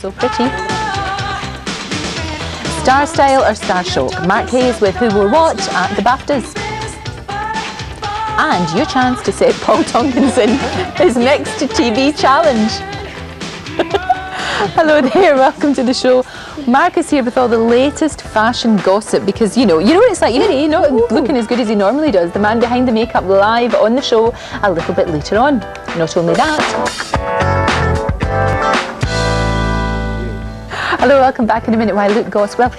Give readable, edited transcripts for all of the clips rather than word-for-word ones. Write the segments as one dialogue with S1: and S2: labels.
S1: So pretty. Star Style or Star Shock? Mark Hayes with Who Will Watch at the BAFTAs. And your chance to set Paul Tonkinson his next TV challenge. Hello there, welcome to the show. Mark is here with all the latest fashion gossip because you know what it's like, you're not looking as good as he normally does. The man behind the makeup live on the show a little bit later on. Not only that. Hello, welcome back in a minute. Why, Luke Goss? Well,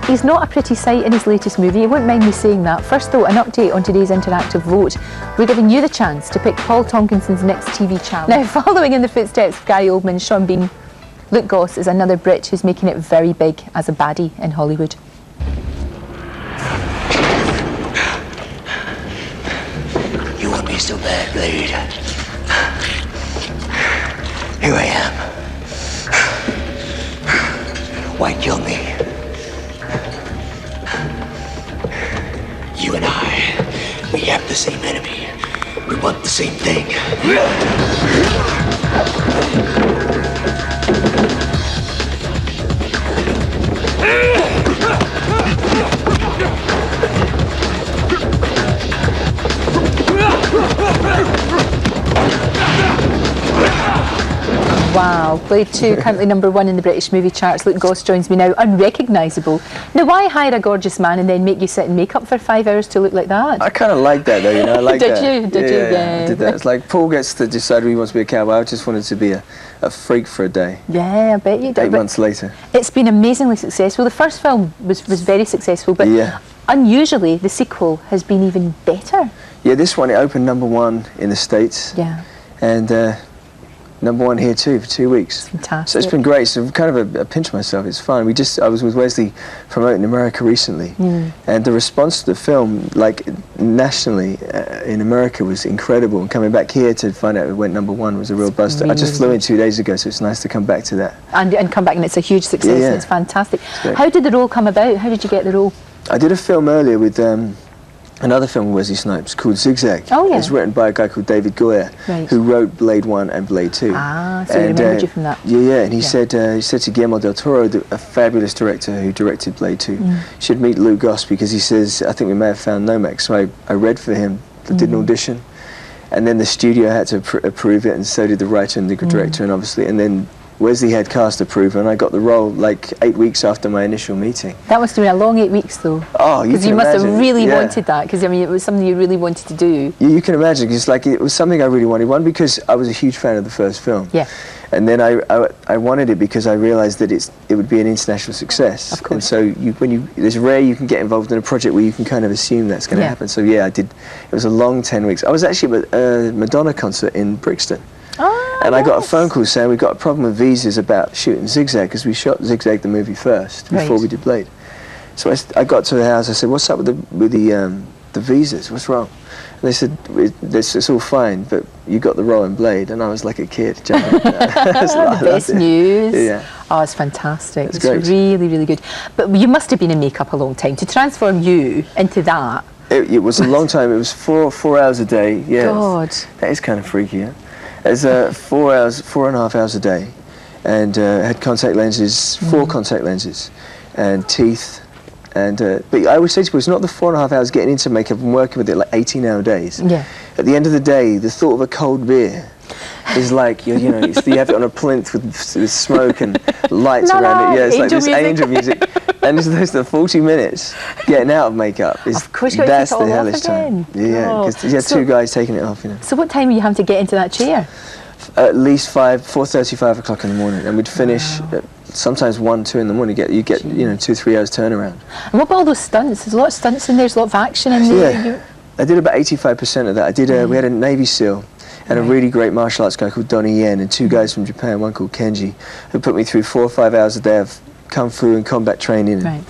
S1: he's not a pretty sight in his latest movie. You won't mind me saying that. First though, an update on today's interactive vote. We're giving you the chance to pick Paul Tonkinson's next TV challenge. Now, following in the footsteps of Gary Oldman, Sean Bean, Luke Goss is another Brit who's making it very big as a baddie in Hollywood.
S2: You want me so bad, Blade? Here I am. Why kill me? You and I, we have the same enemy. We want the same thing.
S1: Wow, Blade 2 currently #1 in the British movie charts. Luke Goss joins me now, unrecognisable. Now, why hire a gorgeous man and then make you sit in makeup for 5 hours to look like that?
S3: I kind of like that though, you know, I like that.
S1: Did you?
S3: Yeah, I did that. It's like Paul gets to decide who he wants to be a cowboy. I just wanted to be a freak for a day.
S1: Yeah, I bet you did.
S3: 8 months later.
S1: It's been amazingly successful. The first film was very successful, but unusually the sequel has been even better.
S3: Yeah, this one, it opened #1 in the States.
S1: Yeah.
S3: And #1 here too for 2 weeks.
S1: Fantastic.
S3: So it's been great. So kind of I pinch myself. It's fun. I was with Wesley promoting America recently, and the response to the film, like nationally in America, was incredible. And coming back here to find out it went #1 was a real buzz. I just flew in 2 days ago, so it's nice to come back to that.
S1: And come back, and it's a huge success.
S3: Yeah.
S1: And it's fantastic. How did the role come about? How did you get the role?
S3: I did a film earlier with another film with Wesley Snipes called Zigzag.
S1: Oh, yeah.
S3: It's written by a guy called David Goyer, who wrote Blade 1 and Blade 2.
S1: Ah, so he remembered you from that.
S3: Yeah, and he said to Guillermo del Toro, a fabulous director who directed Blade 2, should meet Luke Goss because he says, I think we may have found Nomex. So I read for him, did an audition, and then the studio had to approve it, and so did the writer and the director, and obviously, and then Wesley had cast approval, and I got the role like 8 weeks after my initial meeting.
S1: That must have been a long 8 weeks, though.
S3: Oh,
S1: because you must have really wanted that. Because I mean, it was something you really wanted to do.
S3: You can imagine, because like it was something I really wanted. One, because I was a huge fan of the first film.
S1: Yeah.
S3: And then I wanted it because I realised that it would be an international success.
S1: Of course.
S3: And so it's rare you can get involved in a project where you can kind of assume that's going to happen. So yeah, I did. It was a long 10 weeks. I was actually at a Madonna concert in Brixton. And I got a phone call saying we got a problem with visas about shooting Zigzag, because we shot Zigzag the movie first before we did Blade. So I got to the house. I said, "What's up with the visas? What's wrong?" And they said, "It's all fine, but you got the role in Blade." And I was like a kid jumping.
S1: The best news.
S3: Yeah.
S1: Oh, it's fantastic.
S3: It's great.
S1: Really, really good. But you must have been in makeup a long time to transform you into that.
S3: It was a long time. It was 4 hours a day. Yeah.
S1: God.
S3: That is kind of freaky. Yeah. It's 4.5 hours a day, and had contact lenses, 4 contact lenses, and teeth, and but I always say to people, it's not the 4.5 hours getting into makeup and working with it like 18-hour days.
S1: Yeah.
S3: At the end of the day, the thought of a cold beer is like you know you have it on a plinth with smoke and lights around it. Yeah, it's like this angel music. And it's the 40 minutes getting out of makeup.
S1: Of course, you
S3: that's
S1: take it
S3: the
S1: all
S3: hellish
S1: off
S3: time.
S1: again.
S3: Yeah, because you had 2 guys taking it off. You know.
S1: So what time were you having to get into that chair?
S3: At least 4:30, 5 o'clock in the morning, and we'd finish at sometimes 1, 2 in the morning. You get 2, 3 hours turnaround.
S1: And what about all those stunts? There's a lot of stunts in there. There's a lot of action in there.
S3: Yeah, I did about 85% of that. I did. We had a Navy SEAL and a really great martial arts guy called Donnie Yen, and 2 guys from Japan, one called Kenji, who put me through 4 or 5 hours a day of kung fu and combat training. And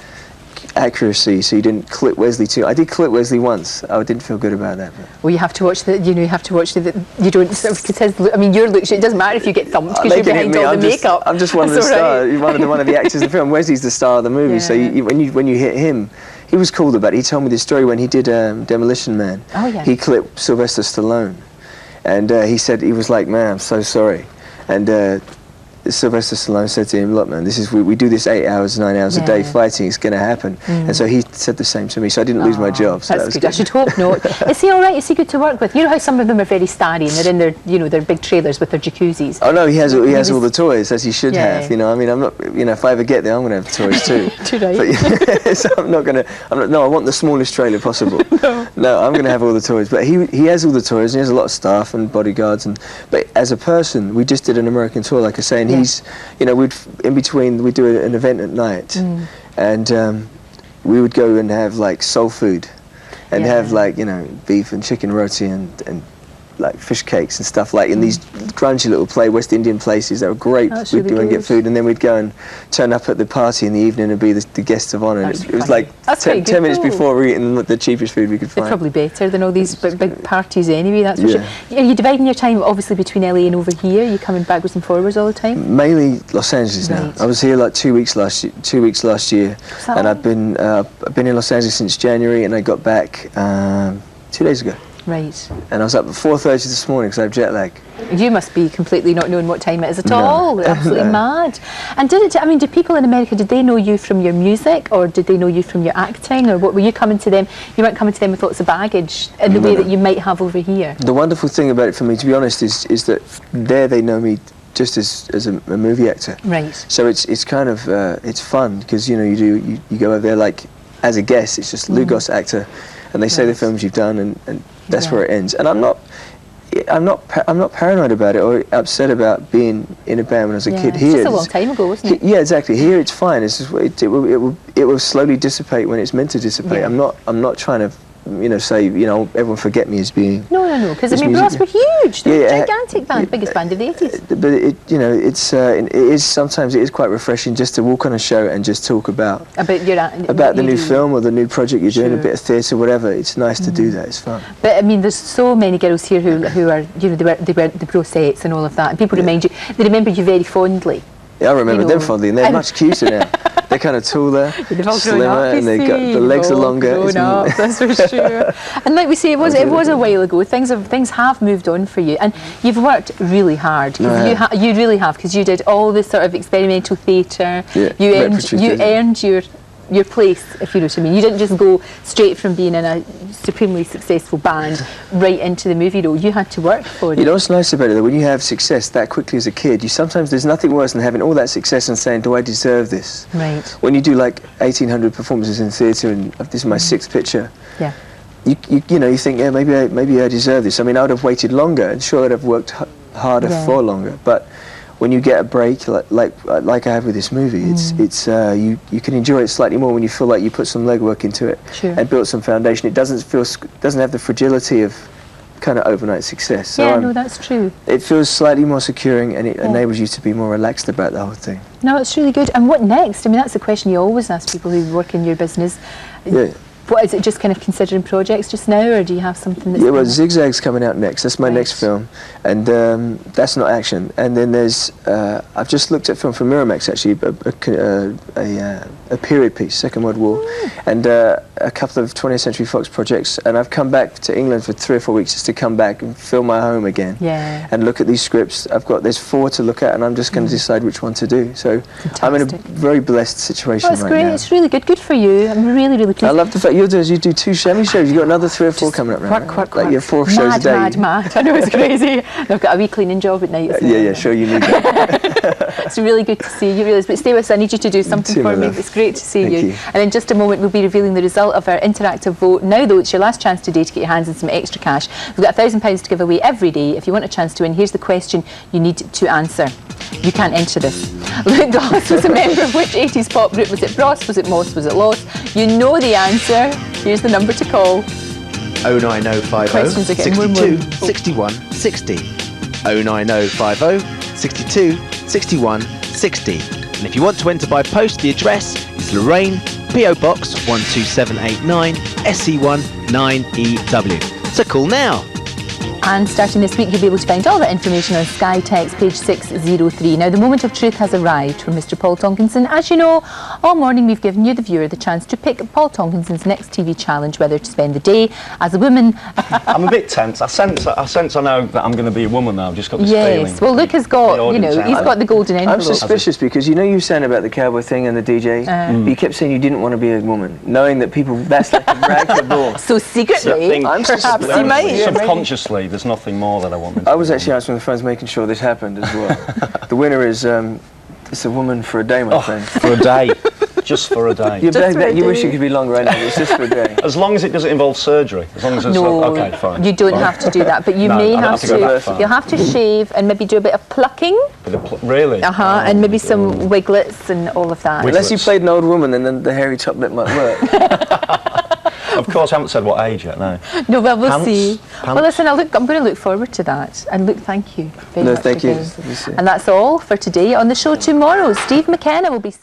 S3: accuracy, so you didn't clip Wesley too. I did clip Wesley once. I didn't feel good about that. But.
S1: Well, you have to watch the. You have to watch the. You don't. Because I mean, your looks. It doesn't matter if you get thumped because you're behind all the makeup.
S3: I'm just one of the stars. One of the actors in the film. Wesley's the star of the movie. So when you hit him, he was cool about it. He told me this story when he did Demolition Man.
S1: Oh yeah.
S3: He clipped Sylvester Stallone, and he said he was like, "Man, I'm so sorry," and Sylvester Stallone said to him, look man, this is we do this 8 hours, 9 hours a day fighting, it's going to happen. And so he said the same to me, so I didn't lose my job. So
S1: that's good. I should hope not. Is he all right? Is he good to work with? You know how some of them are very starry and they're in their, you know, their big trailers with their jacuzzis.
S3: Oh no, he has all the toys, as he should have. You know, I mean, I'm not, you know, if I ever get there, I'm going to have toys too.
S1: Too right.
S3: But, so no, I want the smallest trailer possible. No, I'm going to have all the toys. But he has all the toys, and he has a lot of staff and bodyguards. But as a person, we just did an American tour, like I say, and he's, you know, in between we'd do an event at night, and we would go and have like soul food, and have like, you know, beef and chicken roti and like fish cakes and stuff, like in these grungy little West Indian places that were great. We'd go and get food, and then we'd go and turn up at the party in the evening and be the guests of honour. It was like 10 minutes before we were eating the cheapest food we could find.
S1: They're probably better than all these big parties anyway, that's for sure. Are you dividing your time obviously between LA and over here? Are you coming backwards and forwards all the time?
S3: Mainly Los Angeles now. I was here like 2 weeks last year, and I've been in Los Angeles since January, and I got back 2 days ago.
S1: Right.
S3: And I was up at 4:30 this morning because I have jet lag.
S1: You must be completely not knowing what time it is at all. Absolutely mad. And did people in America, did they know you from your music, or did they know you from your acting, or what were you coming to them? You weren't coming to them with lots of baggage in the way that you might have over here.
S3: The wonderful thing about it for me, to be honest, is that there they know me just as a movie actor.
S1: Right.
S3: So it's kind of it's fun because, you know, you go over there like as a guest. It's just Goss actor, and they say the films you've done, and that's where it ends. And I'm not paranoid about it or upset about being in a band when I was a kid. Here,
S1: it's just a long time ago, wasn't it?
S3: Yeah, exactly. Here it's fine. It's just, it will slowly dissipate when it's meant to dissipate. I'm not trying to, you know, say, you know, everyone forget me as being. No, because I mean, Goss were huge. They're a gigantic band, biggest band of the 80s. But it is sometimes quite refreshing just to walk on a show and just talk about the new film or the new project you're doing, a bit of theatre, whatever. It's nice to do that. It's fun. But I mean, there's so many girls here who are, you know, they wear the Brosettes and all of that, and people they remember you very fondly. Yeah, I remember them fondly, and they're much cuter now. They're kind of taller, slimmer, and they got the legs are longer. That's for sure. And like we say, it was a while ago. Things have moved on for you, and you've worked really hard. You really have, because you did all this sort of experimental theatre. You earned your place, if you know what I mean. You didn't just go straight from being in a supremely successful band right into the movie role. You had to work for it. You know what's nice about it, though? When you have success that quickly as a kid, there's nothing worse than having all that success and saying, do I deserve this? Right. When you do like 1,800 performances in theatre, and this is my 6th picture, you think, yeah, maybe I deserve this. I mean, I would have waited longer, and sure, I'd have worked harder for longer, but when you get a break, like I have with this movie, you can enjoy it slightly more when you feel like you put some legwork into it and built some foundation. It doesn't have the fragility of kind of overnight success. So no, that's true. It feels slightly more securing, and it enables you to be more relaxed about the whole thing. No, it's really good. And what next? I mean, that's the question you always ask people who work in your business. Yeah. What is it? Just kind of considering projects just now, or do you have something that's... Yeah, well, Zigzag's coming out next. That's my next film, and that's not action. And then there's I've just looked at film from Miramax, actually, a period piece, Second World War, and a couple of 20th Century Fox projects. And I've come back to England for 3 or 4 weeks just to come back and feel my home again. Yeah. And look at these scripts. There's 4 to look at, and I'm just going to decide which one to do. So fantastic. I'm in a very blessed situation right now. That's great. It's really good. Good for you. I'm really, really pleased. I love the fact you do 2 semi shows. You've got another 3 or 4 coming up now. Work. Like you have 4 shows a day. Mad. I know, it's crazy. And I've got a wee cleaning job at night. Sure, you need that. It's really good to see you. But stay with us. I need you to do something for me. It's great to see you. And in just a moment, we'll be revealing the result of our interactive vote. Now, though, it's your last chance today to get your hands on some extra cash. We've got £1,000 to give away every day. If you want a chance to win, here's the question you need to answer. You can't enter this. Goss was a member of which 80s pop group? Was it Bros? Was it Moss? Was it Loss? You know the answer. Here's the number to call.
S4: 09050 62 61 60. 09050 62 61 60. And if you want to enter by post, the address is Lorraine, PO Box 12789, SE1 9EW. So call now.
S1: And starting this week, you'll be able to find all that information on Sky Text page 603. Now, the moment of truth has arrived for Mr. Paul Tonkinson. As you know, all morning we've given you, the viewer, the chance to pick Paul Tonkinson's next TV challenge, whether to spend the day as a woman.
S5: I'm a bit tense. I sense I know that I'm going to be a woman now. I've just got this feeling.
S1: Yes, well, Luke has got, you know, he's got the golden envelope.
S3: I'm suspicious because you know you were saying about the cowboy thing and the DJ, but you kept saying you didn't want to be a woman, knowing that people, that's like a rag to ball.
S1: So secretly, perhaps you might.
S5: Subconsciously, there's nothing more that I want.
S3: I was actually asking the friends making sure this happened as well. The winner is, it's a woman for a day, my friend.
S5: For a day. Just for a day.
S3: You wish it could be longer, I know, it's just for a day.
S5: As long as it doesn't involve surgery. As long as it's okay, fine.
S1: You don't have to do that, but you may have to. You'll have to shave and maybe do a bit of plucking.
S5: Really?
S1: And maybe some wiglets and all of that.
S3: Unless you played an old woman, and then the hairy top lip might work.
S5: Of course, I haven't said what age yet, no.
S1: No, well, we'll see.
S5: Pants.
S1: Well, listen, I'm going to look forward to that. And Luke, thank you very much
S3: thank you.
S1: again. And that's all for today. On the show tomorrow, Steve McKenna will be...